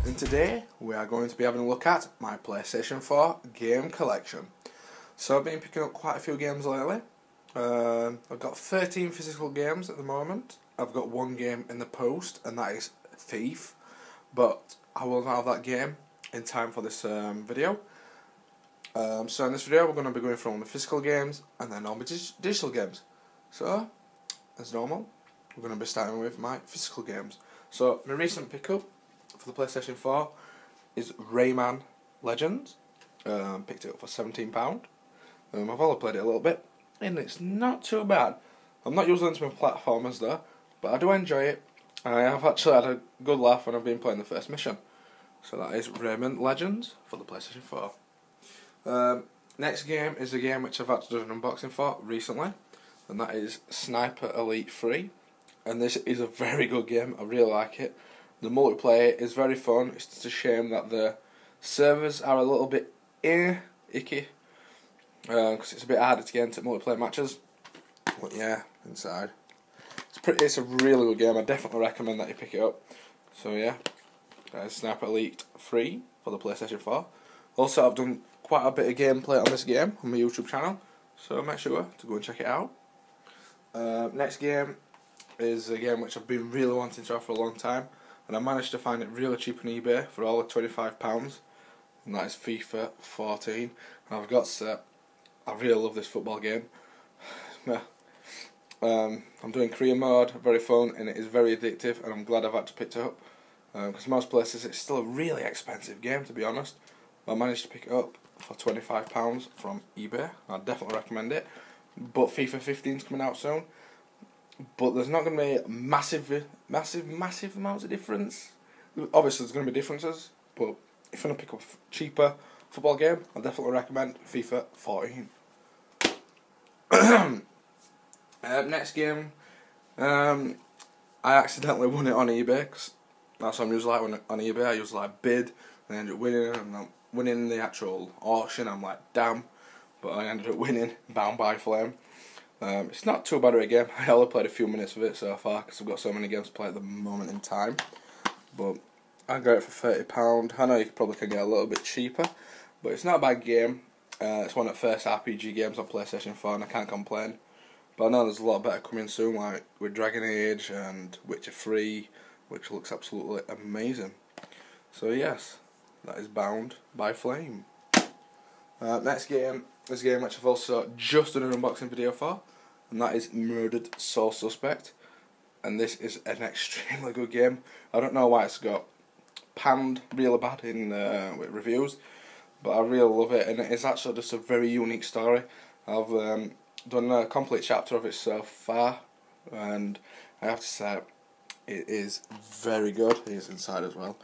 and today we are going to be having a look at my PlayStation 4 game collection. So I've been picking up quite a few games lately. I've got 13 physical games at the moment. I've got one game in the post, and that is Thief, but I will not have that game in time for this video. So in this video we're going to be going through all the physical games and then all the digital games. So, as normal, we're going to be starting with my physical games. So my recent pickup for the PlayStation 4 is Rayman Legends. Picked it up for £17. I've only played it a little bit, and it's not too bad. I'm not usually into my platformers though, but I do enjoy it. I have actually had a good laugh when I've been playing the first mission. So that is Rayman Legends for the PlayStation 4. Next game is a game which I've actually done an unboxing for recently, and that is Sniper Elite 3. And this is a very good game. I really like it. The multiplayer is very fun. It's just a shame that the servers are a little bit icky, because it's a bit harder to get into multiplayer matches. But yeah, inside it's a really good game. I definitely recommend that you pick it up. So yeah, that is Sniper Elite 3 for the PlayStation 4. Also, I've done quite a bit of gameplay on this game on my YouTube channel, so make sure to go and check it out. Next game is a game which I've been really wanting to have for a long time, and I managed to find it really cheap on eBay for all of £25, and that is FIFA 14. And I've got to say, I really love this football game. I'm doing career mode, very fun, and it is very addictive, and I'm glad I've had to pick it up, because most places it's still a really expensive game, to be honest. I managed to pick it up for £25 from eBay. I definitely recommend it. But FIFA 15 is coming out soon, but there's not going to be massive amounts of difference. Obviously there's going to be differences, but if you want to pick up a cheaper football game, I definitely recommend FIFA 14. Next game, I accidentally won it on eBay, cause that's what I'm usually like on eBay. I usually like bid and end up winning, and I'm winning the actual auction. I'm like, damn, but I ended up winning Bound by Flame. It's not too bad of a game. I only played a few minutes of it so far because I've got so many games to play at the moment in time. But I got it for £30. I know you probably can get a little bit cheaper, but it's not a bad game. It's one of the first RPG games on PlayStation 4, and I can't complain. But I know there's a lot better coming soon, like with Dragon Age and Witcher 3, which looks absolutely amazing. So yes, that is Bound by Flame. Next game is a game which I've also just done an unboxing video for, and that is Murdered Soul Suspect. And this is an extremely good game. I don't know why it's got panned really bad in with reviews, but I really love it, and it is actually just a very unique story. I've done a complete chapter of it so far, and I have to say it is very good. It is inside as well.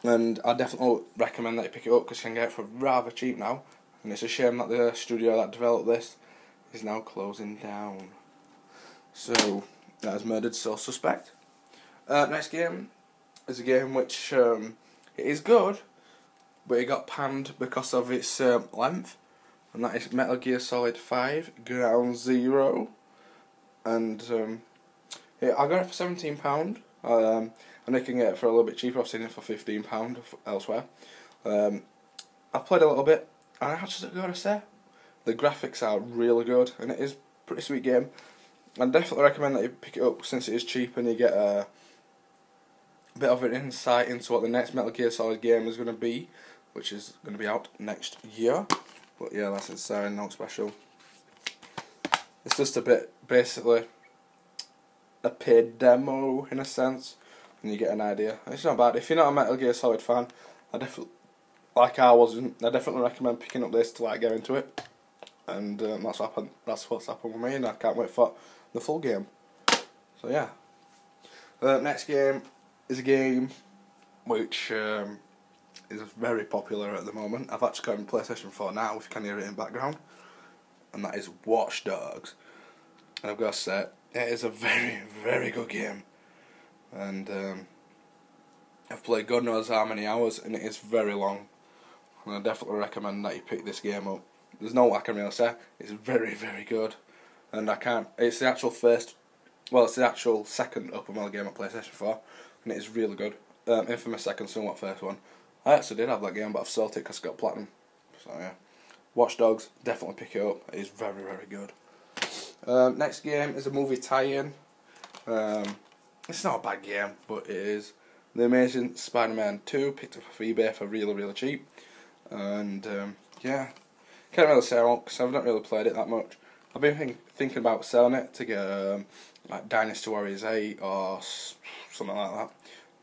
And I definitely recommend that you pick it up because you can get it for rather cheap now. And it's a shame that the studio that developed this is now closing down. So that is Murdered Soul Suspect. Next game is a game which it is good, but it got panned because of its length, and that is Metal Gear Solid 5 Ground Zero. And yeah, I got it for £17. And they can get it for a little bit cheaper. I've seen it for £15 elsewhere. I've played a little bit, and I actually gotta say, the graphics are really good, and it is a pretty sweet game. I definitely recommend that you pick it up since it is cheap, and you get a bit of an insight into what the next Metal Gear Solid game is going to be, which is going to be out next year. But yeah, that's insane, not special. It's just a bit, basically, a paid demo in a sense, and you get an idea. It's not bad. If you're not a Metal Gear Solid fan, I definitely recommend picking up this to like get into it. And that's what's happened with me, and I can't wait for the full game. So yeah. Next game is a game which is very popular at the moment. I've actually got it on PlayStation 4 now, if you can hear it in the background, and that is Watch Dogs. And I've got to say, it is a very, very good game, and I've played God knows how many hours, and it is very long, and I definitely recommend that you pick this game up. There's no what I can really say. It's very, very good, and it's the actual second upper model game on PlayStation 4, and it is really good. Infamous Second Son, what first one. I actually did have that game, but I've sold it because I got platinum. So yeah. Watch Dogs, definitely pick it up. It is very, very good. Next game is a movie tie-in. It's not a bad game, but it is The Amazing Spider-Man 2. Picked up off eBay for really, really cheap. And yeah, can't really say I won't because I've not really played it that much. I've been thinking about selling it to get like Dynasty Warriors 8 or something like that.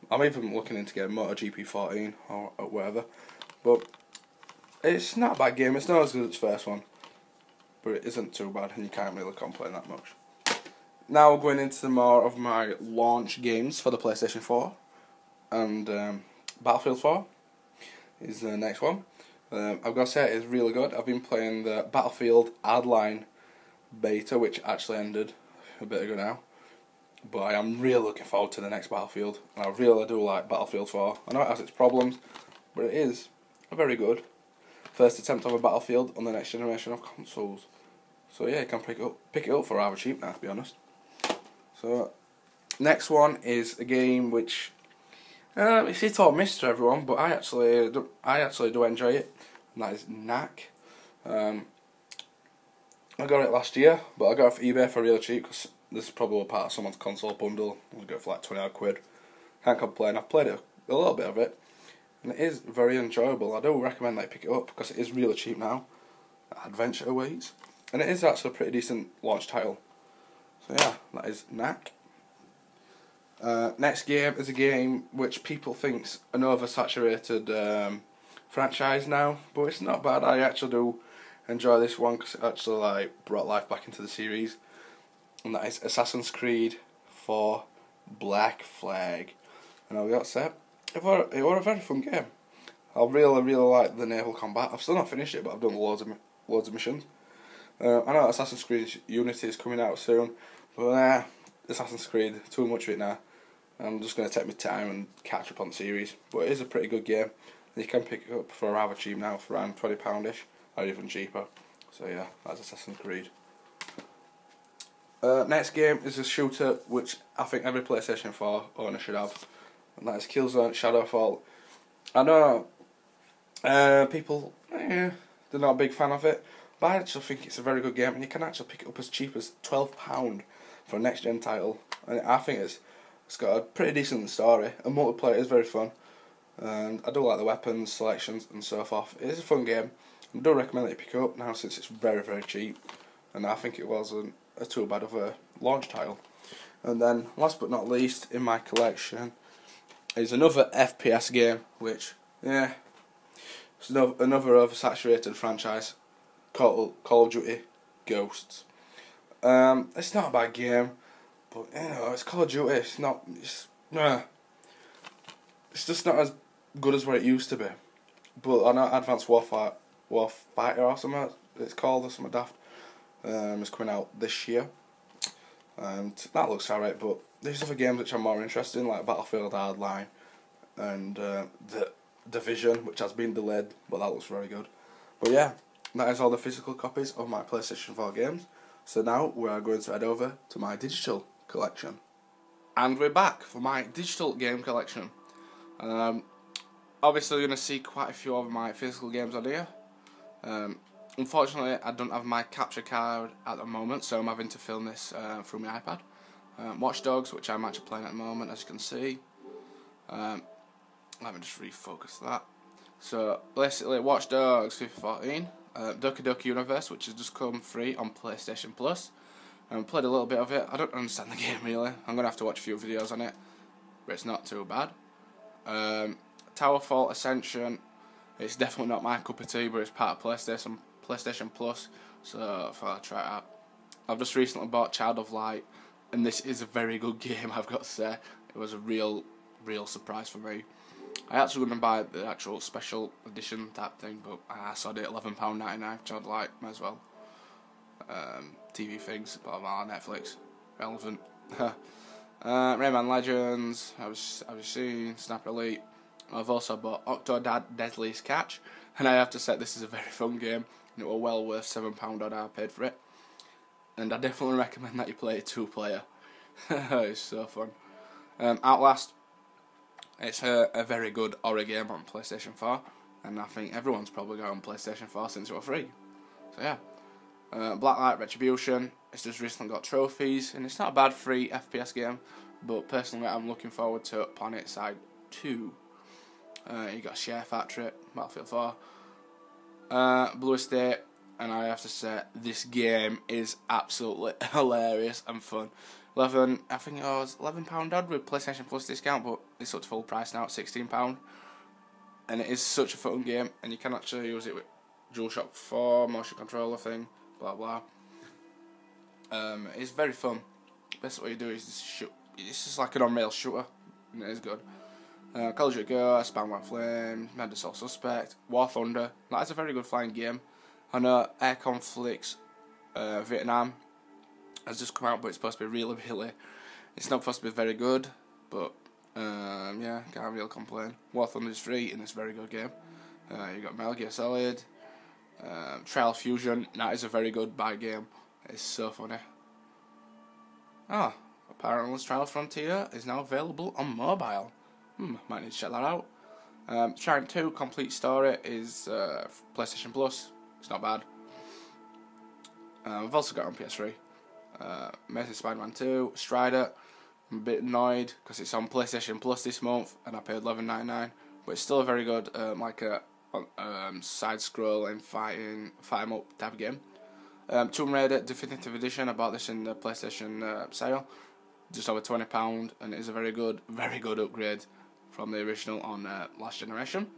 I'm even looking into getting MotoGP 14 or whatever. But it's not a bad game. It's not as good as its first one, but it isn't too bad, and you can't really complain that much. Now we're going into more of my launch games for the PlayStation 4, and Battlefield 4 is the next one. I've got to say it is really good. I've been playing the Battlefield Hardline beta, which actually ended a bit ago now, but I am really looking forward to the next Battlefield, and I really do like Battlefield 4. I know it has its problems, but it is a very good first attempt of a Battlefield on the next generation of consoles. So yeah, you can pick it up for rather cheap now, to be honest. So next one is a game which it's hit or miss to everyone, but I actually do enjoy it, and that is Knack. I got it last year, but I got it off eBay for really cheap because this is probably part of someone's console bundle. I got it for like 20 odd quid. Can't complain. I've played it a little bit of it, and it is very enjoyable. I do recommend that you pick it up because it is really cheap now. Adventure awaits, and it is actually a pretty decent launch title. So yeah, that is Knack. Next game is a game which people think's an oversaturated franchise now, but it's not bad. I actually do enjoy this one because it actually like brought life back into the series, and that is Assassin's Creed 4 Black Flag. And I've got to say, it was a very fun game. I really like the naval combat. I've still not finished it, but I've done loads of missions. I know Assassin's Creed Unity is coming out soon, but Assassin's Creed, too much of it now. I'm just going to take my time and catch up on the series. But it is a pretty good game, and you can pick it up for rather cheap now, for around £20ish, or even cheaper. So yeah, that's Assassin's Creed. Next game is a shooter which I think every PlayStation 4 owner should have, and that is Killzone Shadowfall. I know people, they're not a big fan of it, but I actually think it's a very good game, and you can actually pick it up as cheap as £12 for a next gen title. And I think it's got a pretty decent story, and multiplayer is very fun, and I do like the weapons selections and so forth. It is a fun game. I do recommend that you pick it up now since it's very, very cheap, and I think it wasn't too bad of a launch title. And then last but not least in my collection is another FPS game, which it's another oversaturated franchise, Call of Duty Ghosts. It's not a bad game, but it's Call of Duty. It's just not as good as what it used to be. But I know Advanced Warfighter or something it's called, or something daft, is coming out this year, and that looks alright. But there's other games which I'm more interested in, like Battlefield Hardline and the Division, which has been delayed, but that looks very good. But yeah, that is all the physical copies of my PlayStation 4 games. So now we are going to head over to my digital collection. And we're back for my digital game collection. Obviously you're going to see quite a few of my physical games on here. Unfortunately I don't have my capture card at the moment, so I'm having to film this through my iPad. Watch Dogs, which I'm actually playing at the moment, as you can see. Let me just refocus that. So basically Watch Dogs 2014, Doki Doki Universe, which has just come free on PlayStation Plus. Played a little bit of it. I don't understand the game really. I'm going to have to watch a few videos on it, but it's not too bad. Towerfall Ascension, it's definitely not my cup of tea, but it's part of PlayStation Plus, so I thought I'd try it out. I've just recently bought Child of Light, and this is a very good game, I've got to say. It was a real surprise for me. I actually going to buy the actual special edition type thing, but I saw it at £11.99. Child of Light, might as well. TV things, blah blah, Netflix, relevant. Rayman Legends, I was seeing Snapper Elite. I've also bought Octodad Deadliest Catch, and I have to say this is a very fun game, and it was well worth £7 odd I paid for it. And I definitely recommend that you play it 2-player. It's so fun. Outlast, It's a very good horror game on PlayStation 4, and I think everyone's probably got on PlayStation 4 since it was free. So yeah. Blacklight Retribution, it's just recently got trophies, and it's not a bad free FPS game, but personally I'm looking forward to Planet Side 2. You got Share Factory, Battlefield 4, Blue Estate, and I have to say, this game is absolutely hilarious and fun. I think it was £11 odd with PlayStation Plus discount, but it's up to full price now at £16. And it is such a fun game, and you can actually use it with DualShock 4, motion controller thing, blah blah. It's very fun. Basically what you do is just shoot. It's just like an on-rail shooter, and it is good. Call of Duty Ghost, Spam Flame, Mad Assault Suspect, War Thunder. That is a very good flying game. I know Air Conflicts Vietnam has just come out, but it's supposed to be really, it's not supposed to be very good, but yeah, can't really complain. War Thunder is free, and it's a very good game. You got Metal Gear Solid, Trial Fusion. That is a very good buy game. It's so funny. Apparently Trial Frontier is now available on mobile. Might need to check that out. Giant 2 Complete Story is PlayStation Plus. It's not bad. I've also got it on PS3. Amazing Spider-Man 2, Strider. I'm a bit annoyed because it's on PlayStation Plus this month, and I paid $11.99. But it's still a very good, like a side-scrolling fight 'em up type of game. Tomb Raider Definitive Edition. I bought this in the PlayStation sale, just over £20, and it is a very good upgrade from the original on last generation.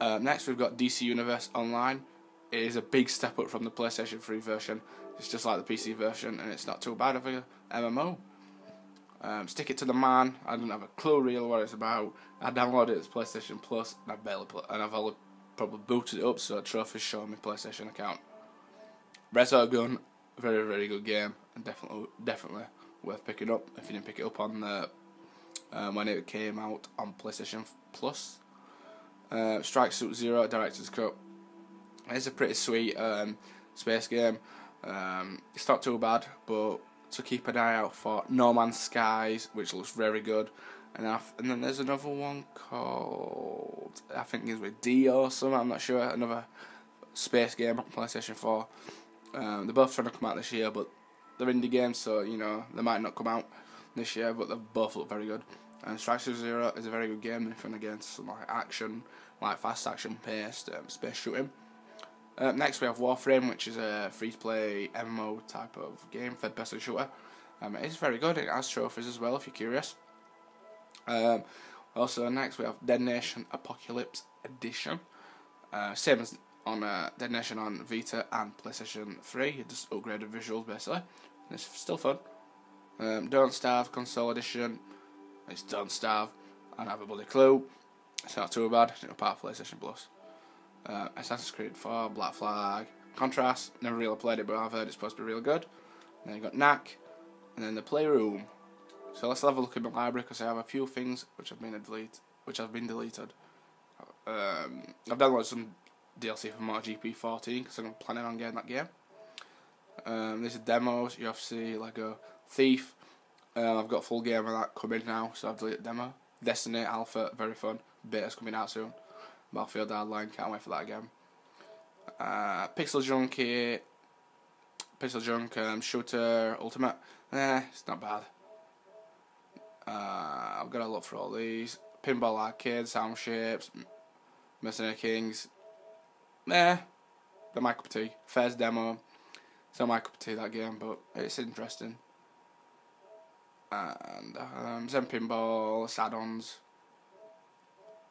Next we've got DC Universe Online. It is a big step up from the PlayStation 3 version. It's just like the PC version, and it's not too bad of a MMO. Stick It to the Man. I don't have a clue really what it's about. I downloaded it as PlayStation Plus, and I've only probably booted it up, so trophies show me PlayStation account. Resogun, very good game, and definitely worth picking up if you didn't pick it up on the when it came out on PlayStation Plus. Strike Suit Zero Director's Cut. It's a pretty sweet space game. It's not too bad, but to keep an eye out for No Man's Skies, which looks very good. And then there's another one called, I think it's with D or something, I'm not sure, another space game on PlayStation 4. They're both trying to come out this year, but they're indie games, so you know they might not come out this year, but they both look very good. And Strike Zero is a very good game, if and against some like action, like fast action paced space shooting. Next we have Warframe, which is a free-to-play MMO type of game, third-person shooter. It is very good. It has trophies as well, if you're curious. Also, next we have Dead Nation Apocalypse Edition. Same as on Dead Nation on Vita and PlayStation 3. It just upgraded visuals, basically. And it's still fun. Don't Starve Console Edition. It's Don't Starve. I don't have a bloody clue. It's not too bad. It's part of PlayStation Plus. Assassin's Creed 4, Black Flag, Contrast. Never really played it, but I've heard it's supposed to be real good. Then you got Knack, and then the Playroom. So let's have a look at my library because I have a few things which have been deleted. I've downloaded some DLC for MotoGP 14 because I'm planning on getting that game. These are demos, UFC, Lego, Thief. I've got a full game of that coming now, so I've deleted demo. Destiny Alpha, very fun. Beta's coming out soon. Battlefield Hardline, can't wait for that again. Pixel Junk, Shooter Ultimate. It's not bad. I've got to look for all these. Pinball Arcade, Sound Shapes, Mercenary Kings. They're my cup of tea. Fez demo. It's not my cup of tea, that game, but it's interesting. And Zen Pinball, Saddons.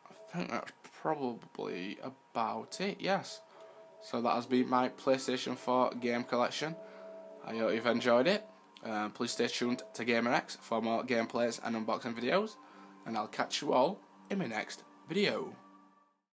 I think that's probably about it, yes. So that has been my PlayStation 4 game collection. I hope you've enjoyed it. Please stay tuned to Gamerx for more gameplays and unboxing videos. And I'll catch you all in my next video.